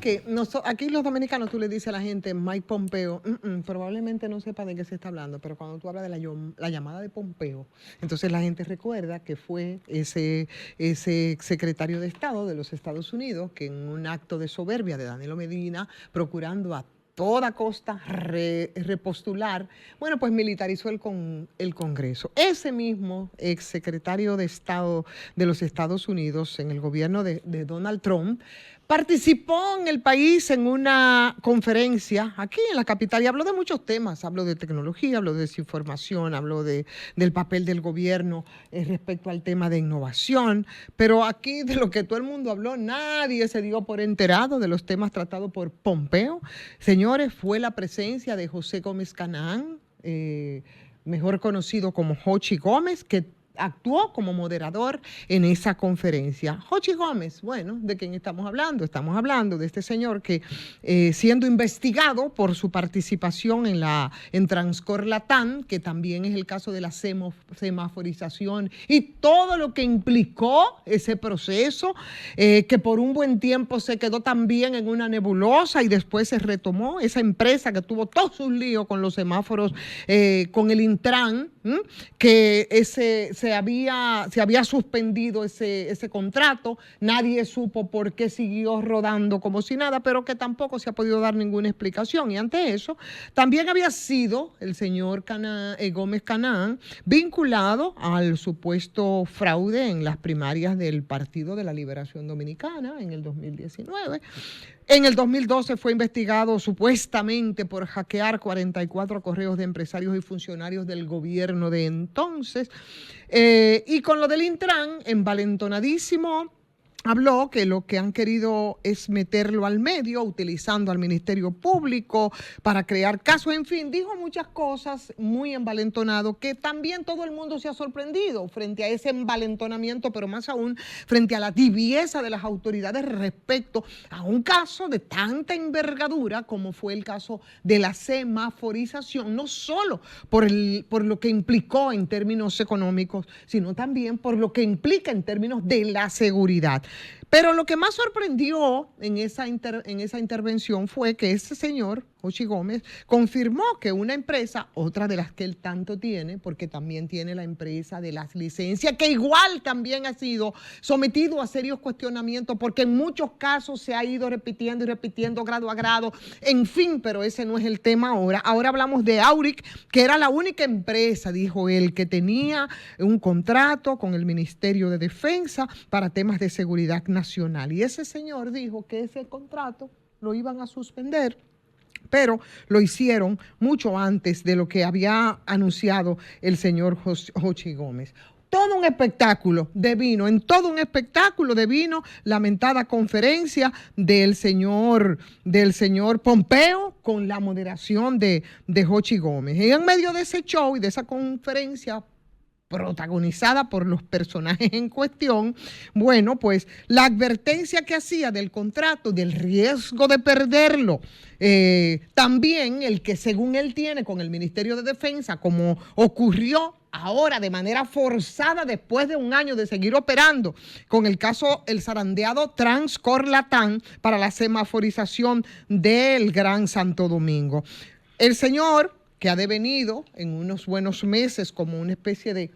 que aquí los dominicanos tú le dices a la gente Mike Pompeo, probablemente no sepa de qué se está hablando, pero cuando tú hablas de la llamada de Pompeo, entonces la gente recuerda que fue ese secretario de Estado de los Estados Unidos que en un acto de soberbia de Danilo Medina, procurando a toda costa repostular, bueno, pues militarizó el Congreso. Ese mismo exsecretario de Estado de los Estados Unidos en el gobierno de Donald Trump participó en el país en una conferencia aquí en la capital y habló de muchos temas. Habló de tecnología, habló de desinformación, habló del papel del gobierno respecto al tema de innovación. Pero aquí de lo que todo el mundo habló, nadie se dio por enterado de los temas tratados por Pompeo. Señores, fue la presencia de José Gómez Canaán, mejor conocido como Jochi Gómez, que actuó como moderador en esa conferencia. Jochi Gómez, bueno, ¿de quién estamos hablando? Estamos hablando de este señor que siendo investigado por su participación en Transcor Latam, que también es el caso de la semaforización y todo lo que implicó ese proceso, que por un buen tiempo se quedó también en una nebulosa y después se retomó esa empresa que tuvo todos sus líos con los semáforos, con el Intran, que se había suspendido ese contrato, nadie supo por qué siguió rodando como si nada, pero que tampoco se ha podido dar ninguna explicación. Y ante eso, también había sido el señor Gómez Canaán vinculado al supuesto fraude en las primarias del Partido de la Liberación Dominicana en el 2019. En el 2012 fue investigado supuestamente por hackear 44 correos de empresarios y funcionarios del gobierno de entonces. Y con lo del Intran, envalentonadísimo, habló que lo que han querido es meterlo al medio, utilizando al Ministerio Público para crear casos, en fin, dijo muchas cosas muy envalentonado, que también todo el mundo se ha sorprendido frente a ese envalentonamiento, pero más aún frente a la tibieza de las autoridades respecto a un caso de tanta envergadura como fue el caso de la semaforización, no solo por lo que implicó en términos económicos, sino también por lo que implica en términos de la seguridad. Pero lo que más sorprendió en esa intervención fue que ese señor, Jochi Gómez, confirmó que una empresa, otra de las que él tanto tiene, porque también tiene la empresa de las licencias, que igual también ha sido sometido a serios cuestionamientos, porque en muchos casos se ha ido repitiendo y repitiendo grado a grado, en fin, pero ese no es el tema ahora. Ahora hablamos de Auric, que era la única empresa, dijo él, que tenía un contrato con el Ministerio de Defensa para temas de seguridad nacional. Y ese señor dijo que ese contrato lo iban a suspender, pero lo hicieron mucho antes de lo que había anunciado el señor Jochi Gómez. Todo un espectáculo de vino, en todo un espectáculo de vino, lamentada conferencia del señor Pompeo con la moderación de Jochi Gómez. Y en medio de ese show y de esa conferencia protagonizada por los personajes en cuestión, bueno, pues la advertencia que hacía del contrato, del riesgo de perderlo, también el que según él tiene con el Ministerio de Defensa, como ocurrió ahora de manera forzada después de un año de seguir operando con el caso, el zarandeado Transcor Latam para la semaforización del Gran Santo Domingo. El señor que ha devenido en unos buenos meses como una especie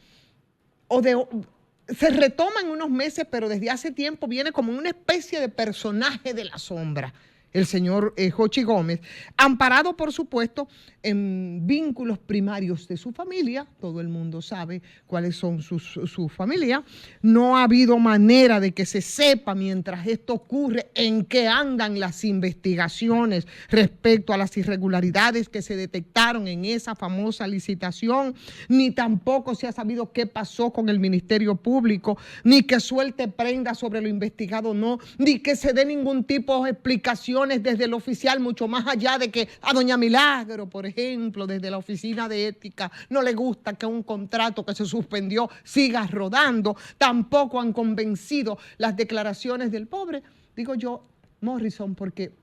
se retoma en unos meses, pero desde hace tiempo viene como una especie de personaje de la sombra, el señor Jochi Gómez, amparado, por supuesto, en vínculos primarios de su familia. Todo el mundo sabe cuáles son su familia. No ha habido manera de que se sepa mientras esto ocurre en qué andan las investigaciones respecto a las irregularidades que se detectaron en esa famosa licitación, ni tampoco se ha sabido qué pasó con el Ministerio Público, ni que suelte prenda sobre lo investigado, no, ni que se dé ningún tipo de explicación desde el oficial, mucho más allá de que a doña Milagro, por ejemplo, desde la oficina de ética, no le gusta que un contrato que se suspendió siga rodando. Tampoco han convencido las declaraciones del pobre, digo yo, Morrison, porque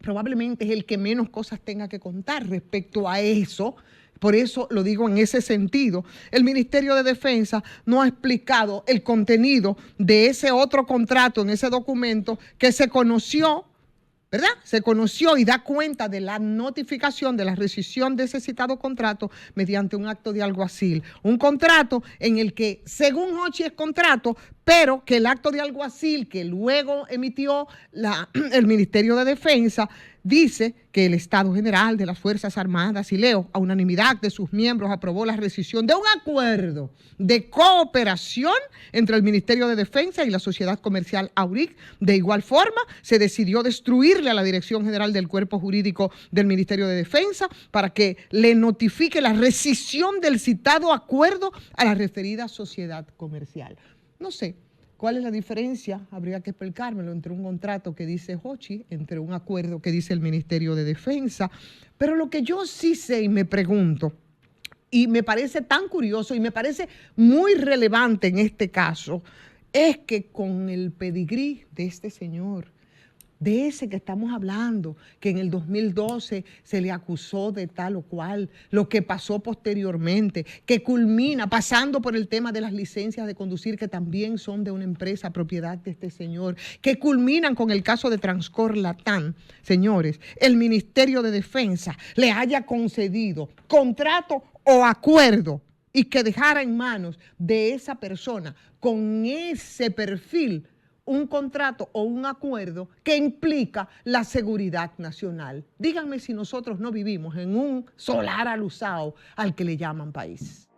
probablemente es el que menos cosas tenga que contar respecto a eso. Por eso lo digo en ese sentido. El Ministerio de Defensa no ha explicado el contenido de ese otro contrato en ese documento que se conoció ¿verdad? Se conoció y da cuenta de la notificación de la rescisión de ese citado contrato mediante un acto de alguacil. Un contrato en el que, según Hochi, es contrato, pero que el acto de alguacil que luego emitió el Ministerio de Defensa dice que el Estado General de las Fuerzas Armadas y Leo, a unanimidad de sus miembros, aprobó la rescisión de un acuerdo de cooperación entre el Ministerio de Defensa y la Sociedad Comercial Auric. De igual forma, se decidió destruirle a la Dirección General del Cuerpo Jurídico del Ministerio de Defensa para que le notifique la rescisión del citado acuerdo a la referida sociedad comercial. No sé cuál es la diferencia, habría que explicármelo, entre un contrato que dice Hochi, entre un acuerdo que dice el Ministerio de Defensa. Pero lo que yo sí sé y me pregunto, y me parece tan curioso y me parece muy relevante en este caso, es que con el pedigrí de este señor, de ese que estamos hablando, que en el 2012 se le acusó de tal o cual, lo que pasó posteriormente, que culmina pasando por el tema de las licencias de conducir, que también son de una empresa propiedad de este señor, que culminan con el caso de Transcor Latam. Señores, el Ministerio de Defensa le haya concedido contrato o acuerdo y que dejara en manos de esa persona con ese perfil un contrato o un acuerdo que implica la seguridad nacional. Díganme si nosotros no vivimos en un solar alusado al que le llaman país.